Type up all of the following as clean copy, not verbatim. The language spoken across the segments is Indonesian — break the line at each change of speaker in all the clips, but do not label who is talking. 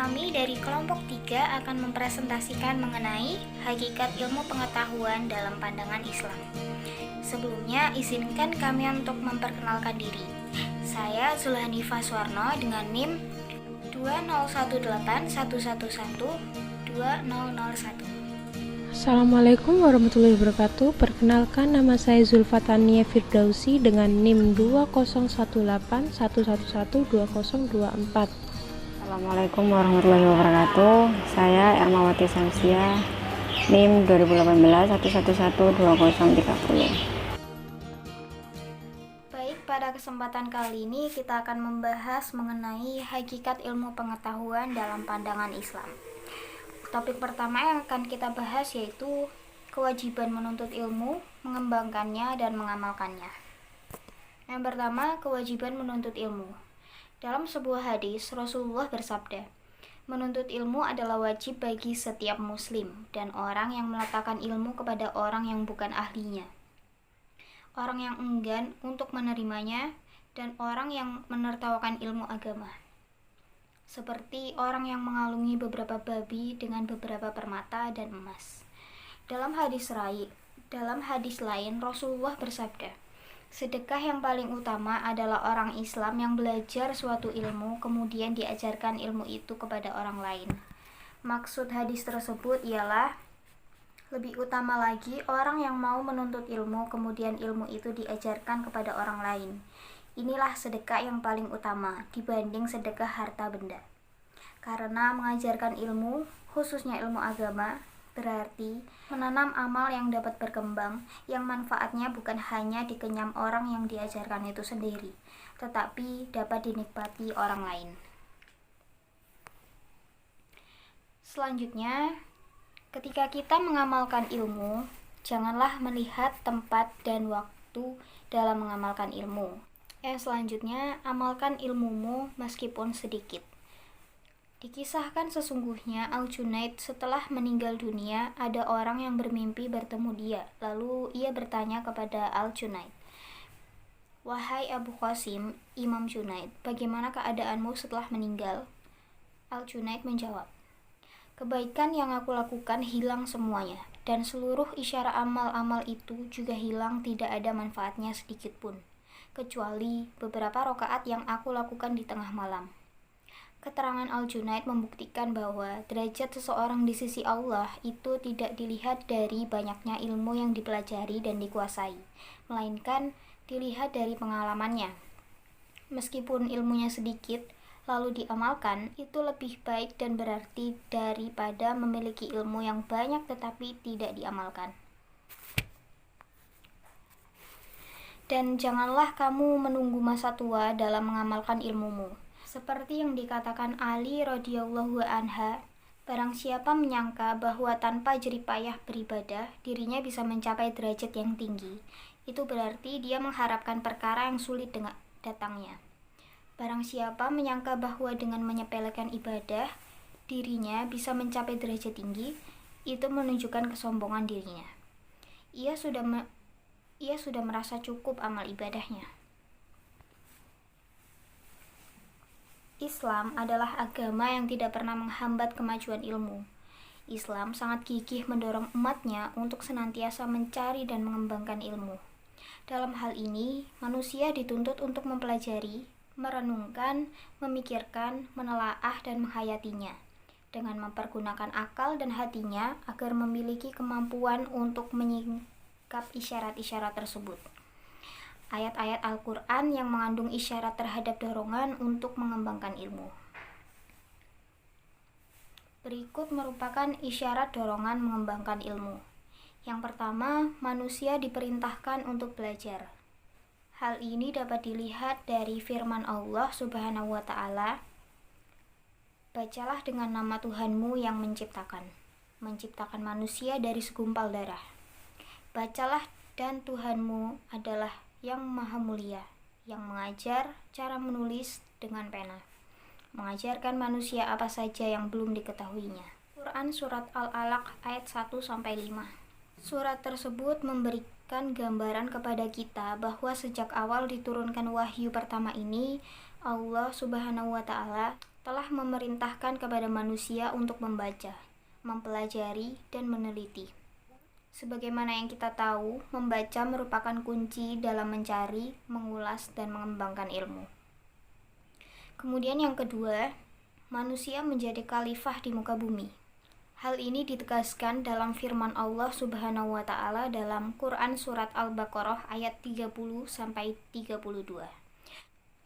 Kami dari kelompok 3 akan mempresentasikan mengenai hakikat ilmu pengetahuan dalam pandangan Islam. Sebelumnya, izinkan kami untuk memperkenalkan diri. Saya Zulhanifah Suwarno dengan NIM 20181112001.
Assalamualaikum warahmatullahi wabarakatuh. Perkenalkan, nama saya Zulfatania Firdausi dengan NIM 20181112024.
Assalamualaikum warahmatullahi wabarakatuh. Saya Ermawati Samsia, NIM 2018111230.
Baik, pada kesempatan kali ini kita akan membahas mengenai hakikat ilmu pengetahuan dalam pandangan Islam. Topik pertama yang akan kita bahas yaitu kewajiban menuntut ilmu, mengembangkannya, dan mengamalkannya. Yang pertama, kewajiban menuntut ilmu. Dalam sebuah hadis, Rasulullah bersabda, menuntut ilmu adalah wajib bagi setiap muslim dan orang yang meletakkan ilmu kepada orang yang bukan ahlinya, orang yang enggan untuk menerimanya, dan orang yang menertawakan ilmu agama. Seperti orang yang mengalungi beberapa babi dengan beberapa permata dan emas. Dalam hadis lain, Rasulullah bersabda, sedekah yang paling utama adalah orang Islam yang belajar suatu ilmu, kemudian diajarkan ilmu itu kepada orang lain. Maksud hadis tersebut ialah, lebih utama lagi orang yang mau menuntut ilmu, kemudian ilmu itu diajarkan kepada orang lain. Inilah sedekah yang paling utama dibanding sedekah harta benda. Karena mengajarkan ilmu, khususnya ilmu agama, berarti menanam amal yang dapat berkembang, yang manfaatnya bukan hanya dikenyam orang yang diajarkan itu sendiri, tetapi dapat dinikmati orang lain. Selanjutnya, ketika kita mengamalkan ilmu, janganlah melihat tempat dan waktu dalam mengamalkan ilmu. Yang selanjutnya, amalkan ilmumu meskipun sedikit. Dikisahkan sesungguhnya Al-Junaid setelah meninggal dunia, ada orang yang bermimpi bertemu dia. Lalu ia bertanya kepada Al-Junaid, "Wahai Abu Qasim, Imam Junaid, bagaimana keadaanmu setelah meninggal?" Al-Junaid menjawab, "Kebaikan yang aku lakukan hilang semuanya, dan seluruh isyara amal-amal itu juga hilang, tidak ada manfaatnya sedikit pun, kecuali beberapa rakaat yang aku lakukan di tengah malam." Keterangan Al-Junaid membuktikan bahwa derajat seseorang di sisi Allah itu tidak dilihat dari banyaknya ilmu yang dipelajari dan dikuasai, melainkan dilihat dari pengalamannya. Meskipun ilmunya sedikit, lalu diamalkan, itu lebih baik dan berarti daripada memiliki ilmu yang banyak tetapi tidak diamalkan. Dan janganlah kamu menunggu masa tua dalam mengamalkan ilmumu. Seperti yang dikatakan Ali radhiyallahu anha, barang siapa menyangka bahwa tanpa jerih payah beribadah, dirinya bisa mencapai derajat yang tinggi, itu berarti dia mengharapkan perkara yang sulit dengan datangnya. Barang siapa menyangka bahwa dengan menyepelekan ibadah, dirinya bisa mencapai derajat tinggi, itu menunjukkan kesombongan dirinya. Ia sudah merasa cukup amal ibadahnya. Islam adalah agama yang tidak pernah menghambat kemajuan ilmu. Islam sangat gigih mendorong umatnya untuk senantiasa mencari dan mengembangkan ilmu. Dalam hal ini, manusia dituntut untuk mempelajari, merenungkan, memikirkan, menelaah, dan menghayatinya, dengan mempergunakan akal dan hatinya agar memiliki kemampuan untuk menyingkap isyarat-isyarat tersebut. Ayat-ayat Al-Quran yang mengandung isyarat terhadap dorongan untuk mengembangkan ilmu. Berikut merupakan isyarat dorongan mengembangkan ilmu. Yang pertama, manusia diperintahkan untuk belajar. Hal ini dapat dilihat dari firman Allah Subhanahu wa Ta'ala, "Bacalah dengan nama Tuhanmu yang menciptakan manusia dari segumpal darah. Bacalah, dan Tuhanmu adalah yang maha mulia, yang mengajar cara menulis dengan pena, mengajarkan manusia apa saja yang belum diketahuinya." Quran Surat Al-Alaq ayat 1-5. Surat tersebut memberikan gambaran kepada kita bahwa sejak awal diturunkan wahyu pertama ini, Allah Subhanahu wa Ta'ala telah memerintahkan kepada manusia untuk membaca, mempelajari, dan meneliti. Sebagaimana yang kita tahu, membaca merupakan kunci dalam mencari, mengulas, dan mengembangkan ilmu. Kemudian yang kedua, manusia menjadi khalifah di muka bumi. Hal ini ditegaskan dalam firman Allah Subhanahu wa taala dalam Quran surat Al-Baqarah ayat 30 sampai 32.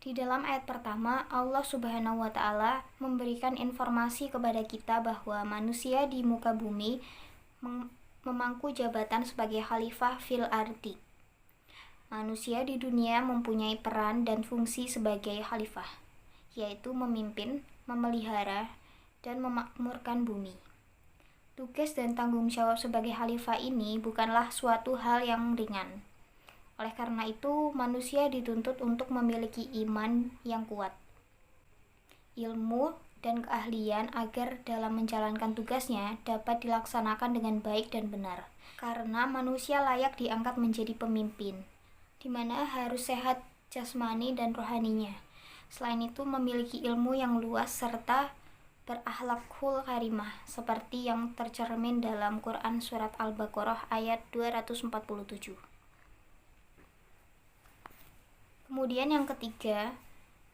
Di dalam ayat pertama, Allah Subhanahu wa taala memberikan informasi kepada kita bahwa manusia di muka bumi memangku jabatan sebagai khalifah fil ardi. Manusia di dunia mempunyai peran dan fungsi sebagai khalifah, yaitu memimpin, memelihara, dan memakmurkan bumi. Tugas dan tanggung jawab sebagai khalifah ini bukanlah suatu hal yang ringan. Oleh karena itu, manusia dituntut untuk memiliki iman yang kuat, ilmu, dan keahlian agar dalam menjalankan tugasnya dapat dilaksanakan dengan baik dan benar. Karena manusia layak diangkat menjadi pemimpin, di mana harus sehat jasmani dan rohaninya. Selain itu memiliki ilmu yang luas serta berakhlakul karimah, seperti yang tercermin dalam Quran surat Al-Baqarah ayat 247. Kemudian yang ketiga,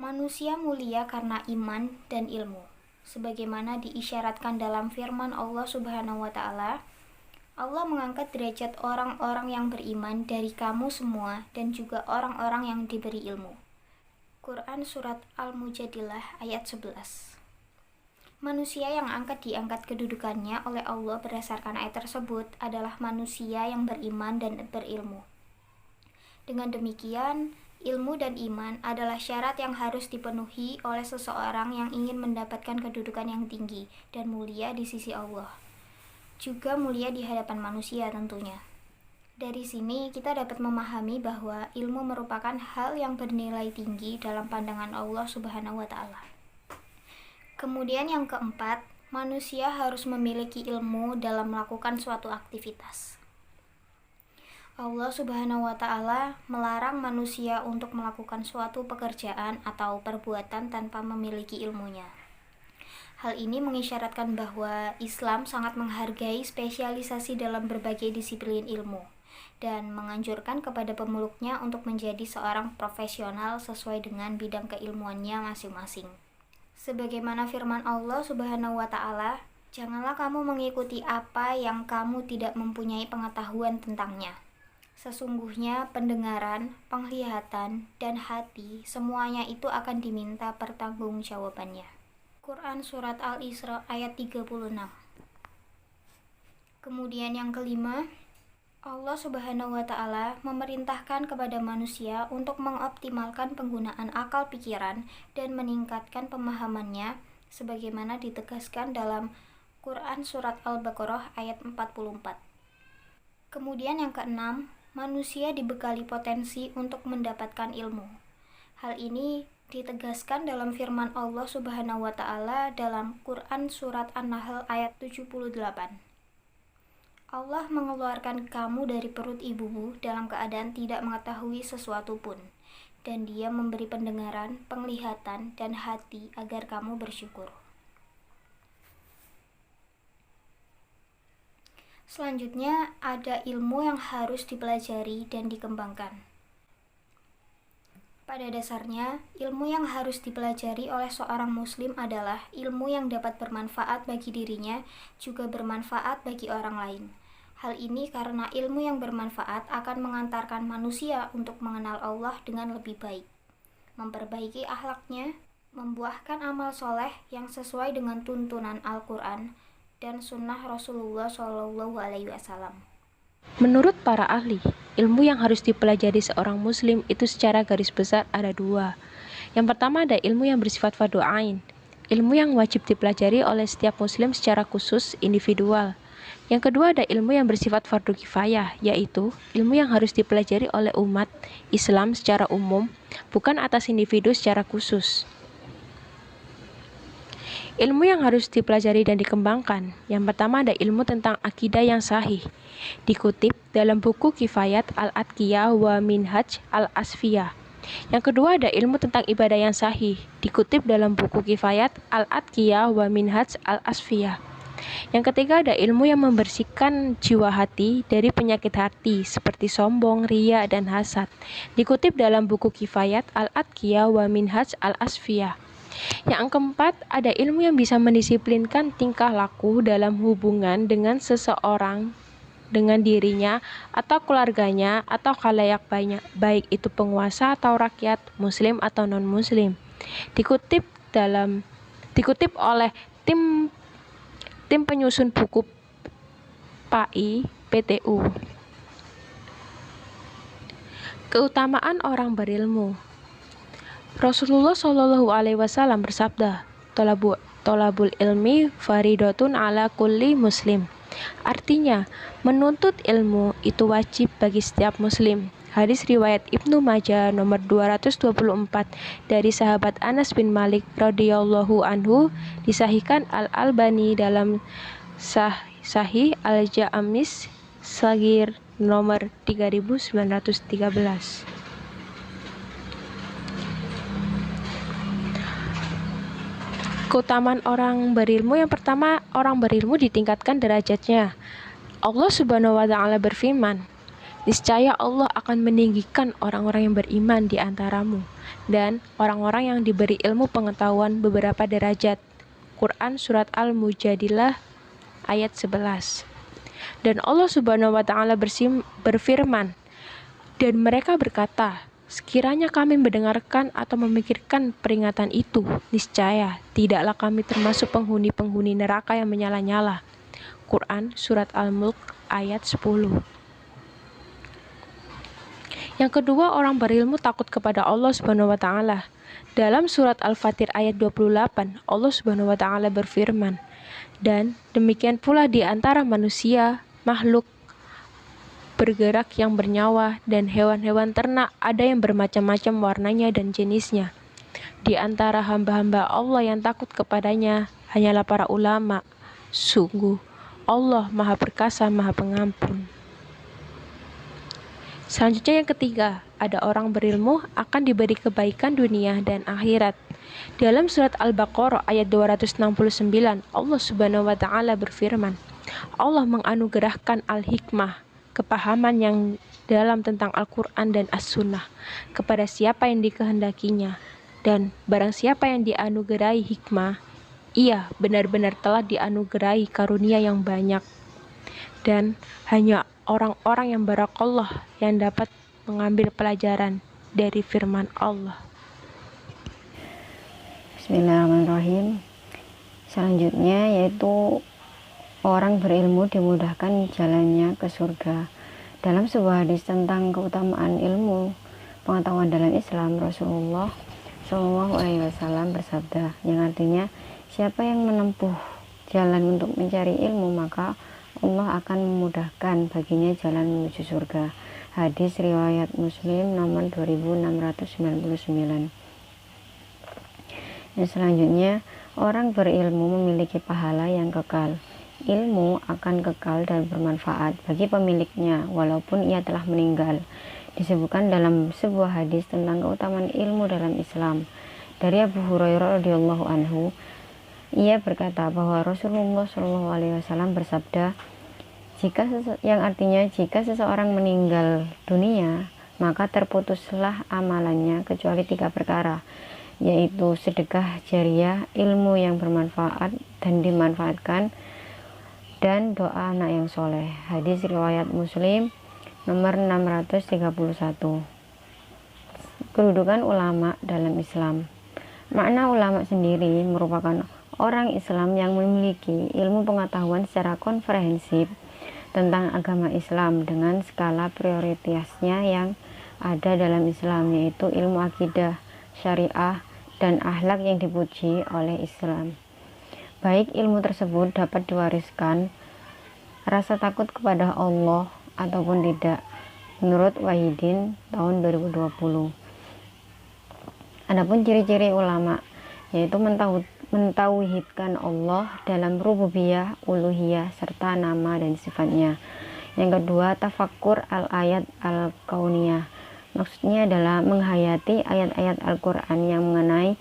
manusia mulia karena iman dan ilmu. Sebagaimana diisyaratkan dalam firman Allah Subhanahu wa taala, Allah mengangkat derajat orang-orang yang beriman dari kamu semua dan juga orang-orang yang diberi ilmu. Quran surat Al-Mujadilah ayat 11. Manusia yang diangkat kedudukannya oleh Allah berdasarkan ayat tersebut adalah manusia yang beriman dan berilmu. Dengan demikian, ilmu dan iman adalah syarat yang harus dipenuhi oleh seseorang yang ingin mendapatkan kedudukan yang tinggi dan mulia di sisi Allah. Juga mulia di hadapan manusia tentunya. Dari sini kita dapat memahami bahwa ilmu merupakan hal yang bernilai tinggi dalam pandangan Allah Subhanahu wa taala. Kemudian yang keempat, manusia harus memiliki ilmu dalam melakukan suatu aktivitas. Allah Subhanahu wa taala melarang manusia untuk melakukan suatu pekerjaan atau perbuatan tanpa memiliki ilmunya. Hal ini mengisyaratkan bahwa Islam sangat menghargai spesialisasi dalam berbagai disiplin ilmu dan menganjurkan kepada pemeluknya untuk menjadi seorang profesional sesuai dengan bidang keilmuannya masing-masing. Sebagaimana firman Allah Subhanahu wa taala, "Janganlah kamu mengikuti apa yang kamu tidak mempunyai pengetahuan tentangnya. Sesungguhnya pendengaran, penglihatan, dan hati semuanya itu akan diminta pertanggungjawabannya." Quran surat Al-Isra ayat 36. Kemudian yang kelima, Allah Subhanahu wa taala memerintahkan kepada manusia untuk mengoptimalkan penggunaan akal pikiran dan meningkatkan pemahamannya sebagaimana ditegaskan dalam Quran surat Al-Baqarah ayat 44. Kemudian yang keenam, manusia dibekali potensi untuk mendapatkan ilmu. Hal ini ditegaskan dalam firman Allah Subhanahu wa taala dalam Quran surat An-Nahl ayat 78. Allah mengeluarkan kamu dari perut ibumu dalam keadaan tidak mengetahui sesuatu pun, dan Dia memberi pendengaran, penglihatan, dan hati agar kamu bersyukur. Selanjutnya, ada ilmu yang harus dipelajari dan dikembangkan. Pada dasarnya, ilmu yang harus dipelajari oleh seorang muslim adalah ilmu yang dapat bermanfaat bagi dirinya, juga bermanfaat bagi orang lain. Hal ini karena ilmu yang bermanfaat akan mengantarkan manusia untuk mengenal Allah dengan lebih baik, memperbaiki akhlaknya, membuahkan amal soleh yang sesuai dengan tuntunan Al-Quran dan sunnah Rasulullah SAW.
Menurut para ahli, ilmu yang harus dipelajari seorang muslim itu secara garis besar ada dua. Yang pertama ada ilmu yang bersifat fardhu ain, ilmu yang wajib dipelajari oleh setiap muslim secara khusus individual. Yang kedua ada ilmu yang bersifat fardhu kifayah, yaitu ilmu yang harus dipelajari oleh umat Islam secara umum, bukan atas individu secara khusus. Ilmu yang harus dipelajari dan dikembangkan. Yang pertama ada ilmu tentang akidah yang sahih. Dikutip dalam buku Kifayat Al-Adqiyah wa Minhaj Al-Asfiyah. Yang kedua ada ilmu tentang ibadah yang sahih, dikutip dalam buku Kifayat Al-Adqiyah wa Minhaj Al-Asfiyah. Yang ketiga ada ilmu yang membersihkan jiwa hati dari penyakit hati seperti sombong, riya, dan hasad, dikutip dalam buku Kifayat Al-Adqiyah wa Minhaj Al-Asfiyah. Yang keempat, ada ilmu yang bisa mendisiplinkan tingkah laku dalam hubungan dengan seseorang, dengan dirinya atau keluarganya atau khalayak banyak, baik itu penguasa atau rakyat, muslim atau non-muslim. Dikutip oleh tim penyusun buku PAI PTU. Keutamaan orang berilmu. Rasulullah Shallallahu Alaihi Wasallam bersabda, "Tolabul ilmi faridatun ala kulli muslim." Artinya, menuntut ilmu itu wajib bagi setiap muslim. Hadis riwayat Ibnu Majah nomor 224 dari sahabat Anas bin Malik radhiyallahu anhu, disahihkan Al-Albani dalam Sahih Al-Ja'amis Shagir nomor 3913. Keutamaan orang berilmu. Yang pertama, orang berilmu ditingkatkan derajatnya. Allah Subhanahu wa Ta'ala berfirman, "Niscaya Allah akan meninggikan orang-orang yang beriman di antaramu dan orang-orang yang diberi ilmu pengetahuan beberapa derajat." Quran Surat Al-Mujadilah ayat 11. Dan Allah Subhanahu wa Ta'ala berfirman, "Dan mereka berkata, sekiranya kami mendengarkan atau memikirkan peringatan itu, niscaya tidaklah kami termasuk penghuni-penghuni neraka yang menyala-nyala." Quran Surat Al-Mulk ayat 10. Yang kedua, orang berilmu takut kepada Allah Subhanahu wa Ta'ala. Dalam surat Al-Fatir ayat 28, Allah Subhanahu wa Ta'ala berfirman, "Dan demikian pula di antara manusia, makhluk bergerak yang bernyawa, dan hewan-hewan ternak ada yang bermacam-macam warnanya dan jenisnya. Di antara hamba-hamba Allah yang takut kepadanya hanyalah para ulama. Sungguh, Allah Maha Perkasa, Maha Pengampun." Selanjutnya yang ketiga, ada orang berilmu akan diberi kebaikan dunia dan akhirat. Dalam surat Al-Baqarah ayat 269, Allah Subhanahu wa Ta'ala berfirman, "Allah menganugerahkan al-hikmah, kepahaman yang dalam tentang Al-Quran dan As-Sunnah kepada siapa yang dikehendakinya, dan barang siapa yang dianugerahi hikmah, ia benar-benar telah dianugerahi karunia yang banyak." Dan hanya orang-orang yang barakallah yang dapat mengambil pelajaran dari firman Allah.
Bismillahirrahmanirrahim. Selanjutnya yaitu orang berilmu dimudahkan jalannya ke surga. Dalam sebuah hadis tentang keutamaan ilmu pengetahuan dalam Islam, Rasulullah Shallallahu Alaihi Wasallam bersabda, yang artinya, siapa yang menempuh jalan untuk mencari ilmu, maka Allah akan memudahkan baginya jalan menuju surga. Hadis riwayat Muslim nomor 2699. Dan selanjutnya, orang berilmu memiliki pahala yang kekal. Ilmu akan kekal dan bermanfaat bagi pemiliknya walaupun ia telah meninggal. Disebutkan dalam sebuah hadis tentang keutamaan ilmu dalam Islam. Dari Abu Hurairah radhiyallahu anhu, ia berkata bahwa Rasulullah Shallallahu Alaihi Wasallam bersabda, yang artinya jika seseorang meninggal dunia, maka terputuslah amalannya kecuali 3 perkara, yaitu sedekah jariah, ilmu yang bermanfaat dan dimanfaatkan, dan doa anak yang soleh. Hadis riwayat Muslim nomor 631. Kedudukan ulama dalam Islam. Makna ulama sendiri merupakan orang Islam yang memiliki ilmu pengetahuan secara komprehensif tentang agama Islam dengan skala prioritasnya yang ada dalam Islam, yaitu ilmu akidah, syariah, dan akhlak yang dipuji oleh Islam. Baik ilmu tersebut dapat diwariskan rasa takut kepada Allah ataupun tidak, menurut Wahidin tahun 2020. Adapun ciri-ciri ulama, yaitu mentauhidkan Allah dalam rububiyah, uluhiyah, serta nama dan sifatnya. Yang kedua, tafakkur al-ayat al-kauniyah, Maksudnya adalah menghayati ayat-ayat Al-Quran yang mengenai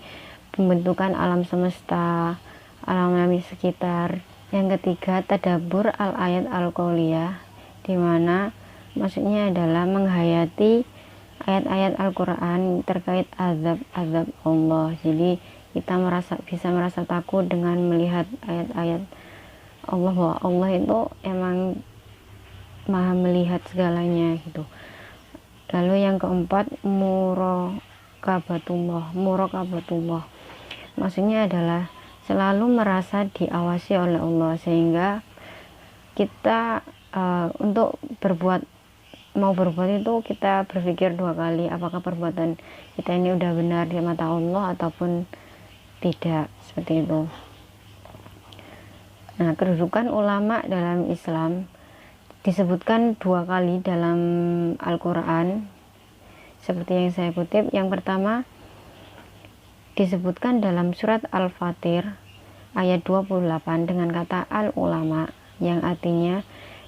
pembentukan alam semesta, alam sekitar. Yang ketiga, tadabbur al-ayat al-qauliyah, di mana maksudnya adalah menghayati ayat-ayat Al-Quran terkait azab Allah. Jadi kita bisa merasa takut dengan melihat ayat-ayat Allah, bahwa Allah itu emang maha melihat segalanya gitu. Lalu yang keempat, muraqabatullah. Maksudnya adalah selalu merasa diawasi oleh Allah, sehingga kita untuk mau berbuat itu kita berpikir 2 kali apakah perbuatan kita ini udah benar di mata Allah ataupun tidak, seperti itu. Nah, kedudukan ulama dalam Islam disebutkan 2 kali dalam Al-Quran, seperti yang saya kutip. Yang pertama disebutkan dalam surat Al-Fatir ayat 28 dengan kata al-ulama, yang artinya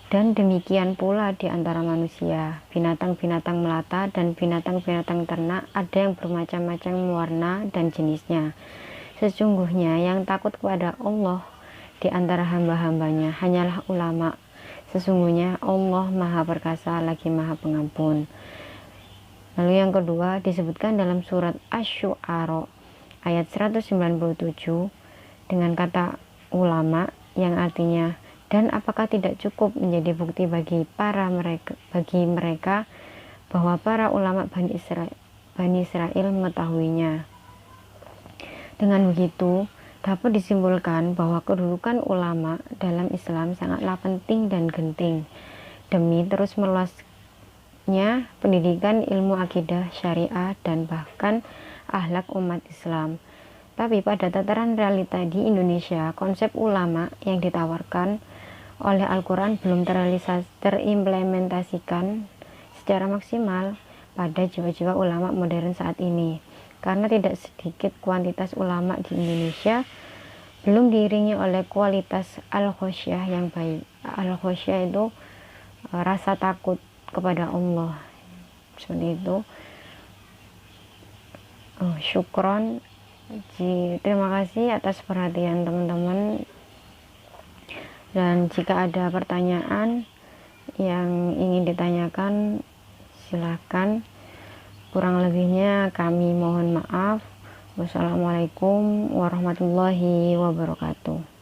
dan demikian pula di antara manusia, binatang-binatang melata dan binatang-binatang ternak, ada yang bermacam-macam warna dan jenisnya. Sesungguhnya yang takut kepada Allah di antara hamba-hambanya hanyalah ulama. Sesungguhnya Allah maha perkasa lagi maha pengampun. Lalu yang kedua disebutkan dalam surat Asy-Syu'ara ayat 197 dengan kata ulama, yang artinya dan apakah tidak cukup menjadi bukti bagi mereka bahwa para ulama Bani Israel mengetahuinya. Dengan begitu dapat disimpulkan bahwa kedudukan ulama dalam Islam sangatlah penting dan genting demi terus meluasnya pendidikan ilmu akidah, syariah, dan bahkan akhlak umat Islam. Tapi pada tataran realita di Indonesia, konsep ulama yang ditawarkan oleh Al-Quran belum terimplementasikan secara maksimal pada jiwa-jiwa ulama modern saat ini, karena tidak sedikit kuantitas ulama di Indonesia belum diiringi oleh kualitas al-khosyah yang baik. Al-khosyah itu rasa takut kepada Allah, seperti itu. Syukron. Terima kasih atas perhatian teman-teman. Dan jika ada pertanyaan yang ingin ditanyakan, silahkan. Kurang lebihnya kami mohon maaf. Wassalamualaikum warahmatullahi wabarakatuh.